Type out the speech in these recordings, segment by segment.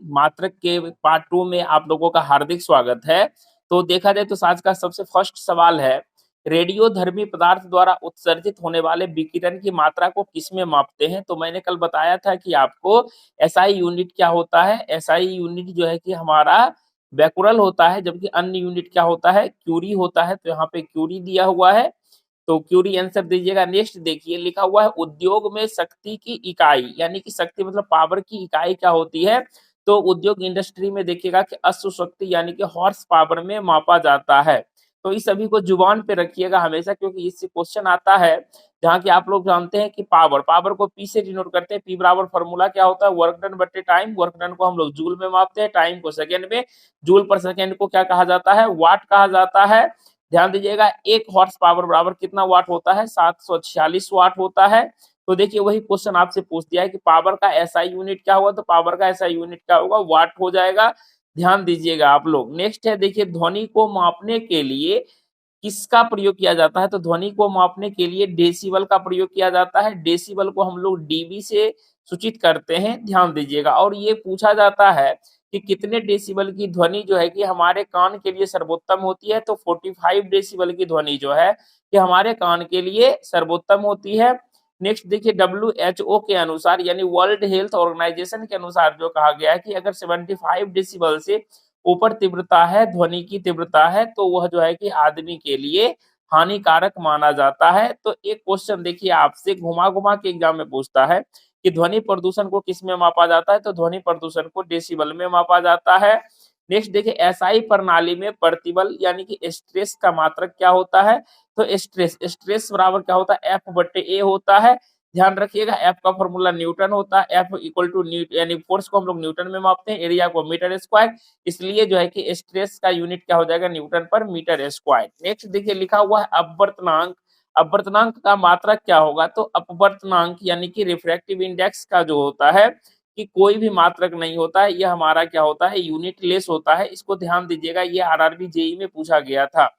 मात्रक के पार्ट 2 में आप लोगों का हार्दिक स्वागत है। तो देखा जाए तो आज का सबसे फर्स्ट सवाल है, रेडियोधर्मी पदार्थ द्वारा उत्सर्जित होने वाले विकिरण की मात्रा को किसमें मापते हैं? तो मैंने कल बताया था कि आपको एसआई यूनिट क्या होता है। एसआई यूनिट जो है कि हमारा बेकुरल होता है, जबकि अन्य यूनिट क्या होता है? क्यूरी होता है। तो यहाँ पे क्यूरी दिया हुआ है, तो क्यूरी आंसर दीजिएगा। नेक्स्ट देखिए, लिखा हुआ है उद्योग में शक्ति की इकाई, यानी कि शक्ति मतलब पावर की इकाई क्या होती है? तो उद्योग इंडस्ट्री में देखिएगा कि अश्व शक्ति यानी कि हॉर्स पावर में मापा जाता है। तो इस सभी को जुबान पे रखिएगा हमेशा, क्योंकि इससे क्वेश्चन आता है जहाँ की आप लोग जानते हैं कि पावर को पी से डिनोट करते हैं। पी बराबर फॉर्मूला क्या होता है? वर्क डन बटे टाइम। वर्क डन को हम लोग जूल में मापते हैं, टाइम को सेकेंड में। जूल पर सेकेंड को क्या कहा जाता है? वाट कहा जाता है। ध्यान दीजिएगा, 1 हॉर्स पावर बराबर कितना वाट होता है? 746 वाट होता है। तो देखिए वही क्वेश्चन आपसे पूछ दिया है कि पावर का एसआई यूनिट क्या होगा? तो पावर का एसआई यूनिट क्या होगा? वाट हो जाएगा। ध्यान दीजिएगा आप लोग। नेक्स्ट है, देखिए ध्वनि को मापने के लिए किसका प्रयोग किया जाता है? तो ध्वनि को मापने के लिए डेसिबल का प्रयोग किया जाता है। डेसिबल को हम लोग डीबी से सूचित करते हैं। ध्यान दीजिएगा, और ये पूछा जाता है कि कितने डेसिबल की ध्वनि जो है कि हमारे कान के लिए सर्वोत्तम होती है? तो 45 डेसिबल की ध्वनि जो है कि हमारे कान के लिए सर्वोत्तम होती है। नेक्स्ट देखिए, WHO के अनुसार यानी वर्ल्ड हेल्थ ऑर्गेनाइजेशन के अनुसार जो कहा गया है कि अगर 75 डेसिबल से ऊपर तीव्रता है, ध्वनि की तीव्रता है, तो वह जो है कि आदमी के लिए हानिकारक माना जाता है। तो एक क्वेश्चन देखिए आपसे घुमा घुमा के एग्जाम में पूछता है कि ध्वनि प्रदूषण को किस में मापा जाता है? तो ध्वनि प्रदूषण को डेसिबल में मापा जाता है। नेक्स्ट देखिए, एसआई प्रणाली में प्रतिबल यानी कि स्ट्रेस का मात्रक क्या होता है? तो स्ट्रेस बराबर क्या होता है? एफ बटे ए होता है। ध्यान रखिएगा, एफ का फॉर्मूला न्यूटन होता है। एफ इक्वल टू यानी फोर्स को हम लोग न्यूटन में मापते हैं, एरिया को मीटर स्क्वायर, इसलिए जो है कि स्ट्रेस का यूनिट क्या हो जाएगा? न्यूटन पर मीटर स्क्वायर। नेक्स्ट देखिए, लिखा हुआ है अपवर्तनांक। अपवर्तनांक का मात्रक क्या होगा? तो अपवर्तनांक यानी कि रिफ्रैक्टिव इंडेक्स का जो होता है कि कोई भी मात्रक नहीं होता है, यह हमारा क्या होता है? यूनिट लेस होता है। इसको ध्यान दीजिएगा, ये आरआरबी जेई में पूछा गया था।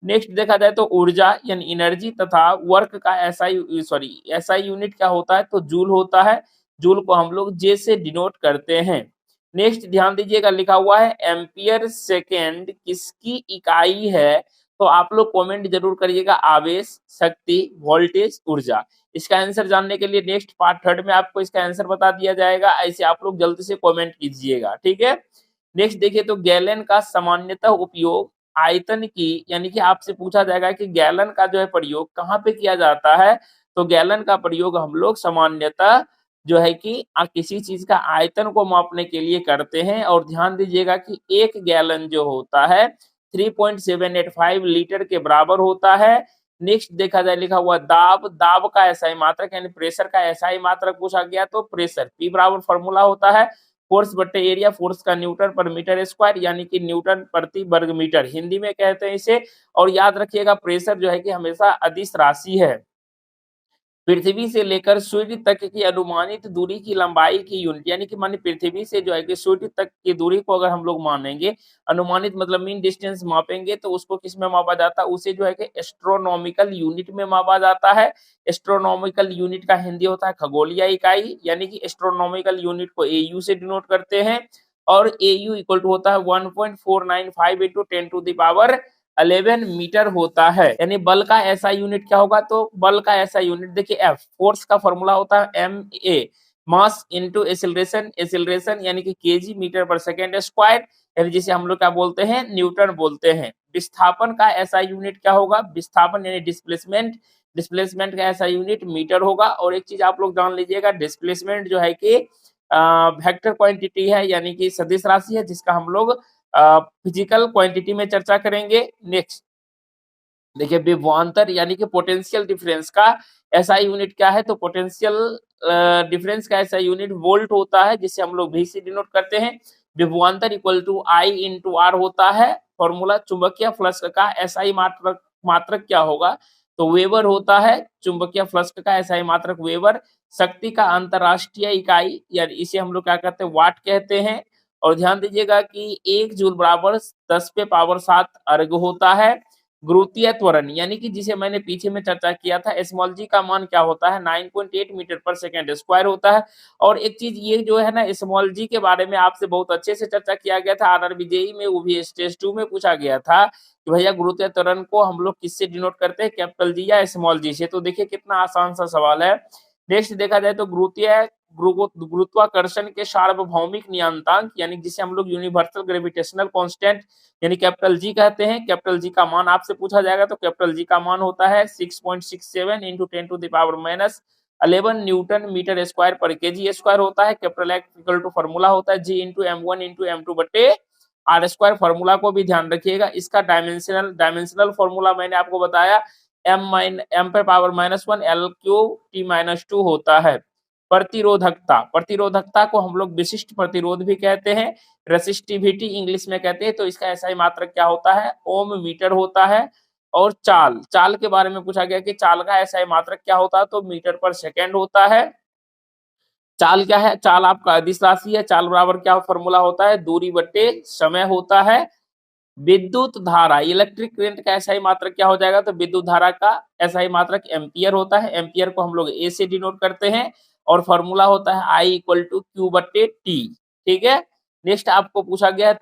नेक्स्ट देखा जाए तो ऊर्जा यानी एनर्जी तथा वर्क का एसआई यूनिट क्या होता है? तो जूल होता है। जूल को हम लोग जे से डिनोट करते हैं। नेक्स्ट ध्यान दीजिएगा, लिखा हुआ है एम्पियर सेकेंड किसकी इकाई है? तो आप लोग कमेंट जरूर करिएगा, आवेश, शक्ति, वोल्टेज, ऊर्जा। इसका आंसर जानने के लिए नेक्स्ट पार्ट थर्ड में आपको इसका आंसर बता दिया जाएगा। ऐसे आप लोग जल्दी से कमेंट कीजिएगा, ठीक है। नेक्स्ट देखिए, तो गैलन का सामान्यतः उपयोग आयतन की यानी कि आपसे पूछा जाएगा कि गैलन का जो है प्रयोग कहाँ पे किया जाता है? तो गैलन का प्रयोग हम लोग सामान्यतः जो है कि किसी चीज का आयतन को मापने के लिए करते हैं। और ध्यान दीजिएगा कि 1 गैलन जो होता है 3.785 लीटर के बराबर होता है। नेक्स्ट देखा जाए, लिखा हुआ दाब। दाब का एसआई मात्रक यानी प्रेशर का एसआई मात्रक पूछा गया, तो प्रेशर पी बराबर फॉर्मूला होता है फोर्स बटे एरिया। फोर्स का न्यूटन पर मीटर स्क्वायर यानी कि न्यूटन प्रति वर्ग मीटर हिंदी में कहते हैं इसे। और याद रखिएगा, प्रेशर जो है कि हमेशा अदिश राशि है। पृथ्वी से लेकर सूर्य तक की अनुमानित दूरी की लंबाई की यूनिट, यानी कि माने पृथ्वी से जो है कि सूर्य तक की दूरी को अगर हम लोग मानेंगे, अनुमानित मतलब मीन डिस्टेंस मापेंगे, तो उसको किस में मापा जाता है? उसे जो है कि एस्ट्रोनॉमिकल यूनिट में मापा जाता है। एस्ट्रोनॉमिकल यूनिट का हिंदी होता है खगोलीय इकाई, यानी कि एस्ट्रोनॉमिकल यूनिट को एयू से डिनोट करते हैं। और एयू इक्वल टू होता है 1.495 into 10 to the power 11 metre होता है। यानी बल का ऐसा यूनिट क्या होगा? तो बल का ऐसा यूनिट देखिए एफ, फोर्स का फॉर्मूला होता है m a, mass into acceleration. Acceleration यानी कि केजी मीटर पर सेकेंड स्क्वायर, यानी जिसे हम लोग क्या बोलते हैं? न्यूटन बोलते हैं। विस्थापन का ऐसा यूनिट क्या होगा? विस्थापन यानी डिस्प्लेसमेंट। डिस्प्लेसमेंट का ऐसा यूनिट मीटर होगा। और एक चीज आप लोग जान लीजिएगा, डिस्प्लेसमेंट जो है कि वेक्टर क्वांटिटी है, यानी कि सदिश राशि है, जिसका हम लोग फिजिकल क्वांटिटी में चर्चा करेंगे। नेक्स्ट देखिए, विभवांतर यानी कि पोटेंशियल डिफरेंस का ऐसा यूनिट क्या है? तो पोटेंशियल डिफरेंस का ऐसा यूनिट वोल्ट होता है, जिसे हम लोग वी से डिनोट करते हैं। विभवांतर equal to I into R होता है फॉर्मूला। चुंबकीय फ्लक्स का एसआई मात्रक क्या होगा? तो वेबर होता है। चुंबकीय फ्लक्स का एसआई मात्रक वेबर। शक्ति का अंतरराष्ट्रीय इकाई यानी इसे हम लोग क्या कहते हैं? वाट कहते हैं। और ध्यान दीजिएगा कि 1 जूल बराबर 10 पे पावर 7 अर्ग होता है। गुरुत्वीय त्वरण यानी कि जिसे मैंने पीछे में चर्चा किया था, स्मॉल जी का मान क्या होता है 9.8 मीटर पर सेकंड स्क्वायर होता है। और एक चीज ये जो है ना, स्मॉल जी के बारे में आपसे बहुत अच्छे से चर्चा किया गया था आरआरबी जेईई में, वो भी स्टेज 2 में पूछा गया था कि भैया गुरुत्वीय त्वरण को हम लोग किससे डिनोट करते हैं, कैपिटल जी या स्मॉल जी से। तो देखिए कितना आसान सा सवाल है। नेक्स्ट देखा जाए तो गुरुत्वाकर्षण के सार्वभौमिक नियतांक यानी जिसे हम लोग यूनिवर्सल ग्रेविटेशनल कांस्टेंट यानी कैपिटल जी कहते हैं। कैपिटल जी का मान आपसे पूछा जाएगा तो कैपिटल जी का मान होता है 6.67 इंटू 10⁻⁻11 न्यूटन मीटर स्क्वायर पर केजी स्क्वायर होता है। Capital X equal to formula होता है जी इंटू M1 इंटू M2 बटे आर स्क्वायर। फॉर्मूला को भी ध्यान रखिएगा। इसका डायमेंशनल फॉर्मूला मैंने आपको बताया m/1 L3T-2 होता है। प्रतिरोधकता को हम लोग विशिष्ट प्रतिरोध भी कहते हैं, रेसिस्टिविटी इंग्लिश में कहते हैं। तो इसका एसआई मात्रक क्या होता है, ओम मीटर होता है। और चाल के बारे में पूछा गया कि चाल का एसआई मात्रक क्या होता है, तो मीटर पर सेकेंड होता है। चाल क्या है, चाल आपका अदिश राशि है। चाल बराबर क्या फॉर्मूला होता है, दूरी बटे समय होता है। विद्युत धारा इलेक्ट्रिक करंट का एसआई मात्रक क्या हो जाएगा, तो विद्युत धारा का एसआई मात्रक एम्पियर होता है। एम्पियर को हम लोग ए से डिनोट करते हैं और फॉर्मूला होता है आई इक्वल टू क्यू बटे टी। ठीक है। नेक्स्ट आपको पूछा गया है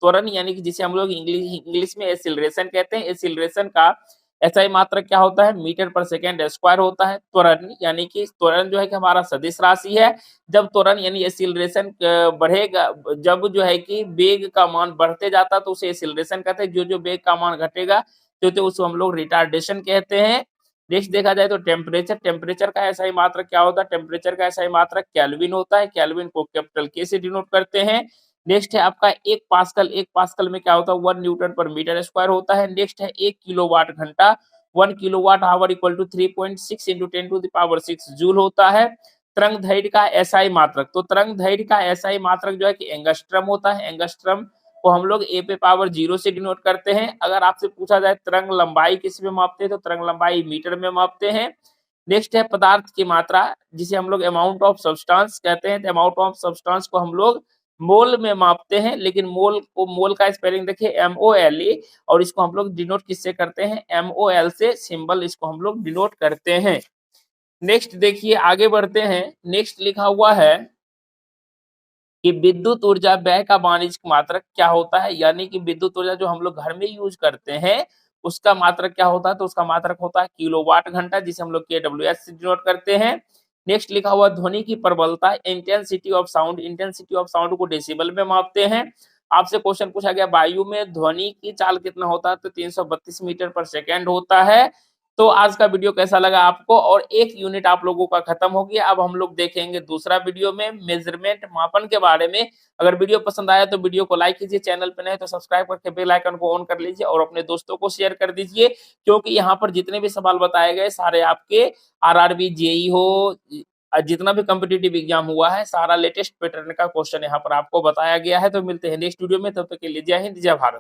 त्वरण यानी कि जिसे हम लोग इंग्लिश में एक्सीलरेशन कहते हैं। एक्सीलरेशन का एसआई मात्रक क्या होता है, मीटर पर सेकेंड स्क्वायर होता है। त्वरण यानी कि त्वरण जो है कि हमारा सदिश राशि है। जब त्वरण यानी एक्सीलरेशन बढ़ेगा, जब जो है कि वेग का मान बढ़ते जाता तो उसे एक्सीलरेशन कहते हैं। जो वेग का मान घटेगा तो उसको हम लोग रिटार्डेशन कहते हैं। नेक्स्ट देखा जाए तो टेम्परेचर का एसआई मात्रक क्या होता है, टेम्परेचर का एसआई मात्रक केल्विन होता है। केल्विन को कैपिटल के से डिनोट करते हैं। नेक्स्ट है आपका एक पास्कल में क्या होता है, 1 न्यूटन पर मीटर स्क्वायर होता है। नेक्स्ट है 1 किलोवाट घंटा, 1 kilowatt hour equal to 3.6 into 10⁶ joule होता है। तरंग दैर्घ्य का एसआई मात्रक, तो तरंग दैर्घ्य का एसआई मात्रक जो है कि एंगस्ट्रम होता है। एंगस्ट्रम को हम लोग ए पे पावर 0 से डिनोट करते हैं। अगर आपसे पूछा जाए तरंग लंबाई किस में मापते हैं, तो तरंग लंबाई मीटर में मापते हैं। नेक्स्ट है पदार्थ की मात्रा जिसे हम लोग अमाउंट ऑफ सब्सटेंस कहते हैं। अमाउंट ऑफ सब्सटेंस को हम लोग मोल में मापते हैं, लेकिन मोल का स्पेलिंग देखिए MOLE, और इसको हम लोग डिनोट किससे करते हैं, MOL से सिंबल इसको हम लोग डिनोट करते हैं। नेक्स्ट देखिए आगे बढ़ते हैं। नेक्स्ट लिखा हुआ है कि विद्युत ऊर्जा व्यय का वाणिज्यिक मात्रक क्या होता है, यानी कि विद्युत ऊर्जा जो हम लोग घर में यूज करते हैं उसका मात्रक क्या होता है, तो उसका मात्रक होता है किलोवाट घंटा, जिसे हम लोग KWH से डिनोट करते हैं। नेक्स्ट लिखा हुआ ध्वनि की प्रबलता इंटेंसिटी ऑफ साउंड को डेसिबल में मापते हैं। आपसे क्वेश्चन पूछा गया वायु में ध्वनि की चाल कितना होता है, तो 332 मीटर पर सेकेंड होता है। तो आज का वीडियो कैसा लगा आपको, और एक यूनिट आप लोगों का खत्म हो गया। अब हम लोग देखेंगे दूसरा वीडियो में मेजरमेंट मापन के बारे में। अगर वीडियो पसंद आया तो वीडियो को लाइक कीजिए, चैनल पे नए तो सब्सक्राइब करके बेल आइकन को ऑन कर लीजिए और अपने दोस्तों को शेयर कर दीजिए, क्योंकि यहाँ पर जितने भी सवाल बताए गए सारे आपके आरआरबी जेईई हो, जितना भी कॉम्पिटिटिव एग्जाम हुआ है, सारा लेटेस्ट पैटर्न का क्वेश्चन यहाँ पर आपको बताया गया है। तो मिलते हैं नेक्स्ट वीडियो में, तब तक के लिए जय हिंद जय भारत।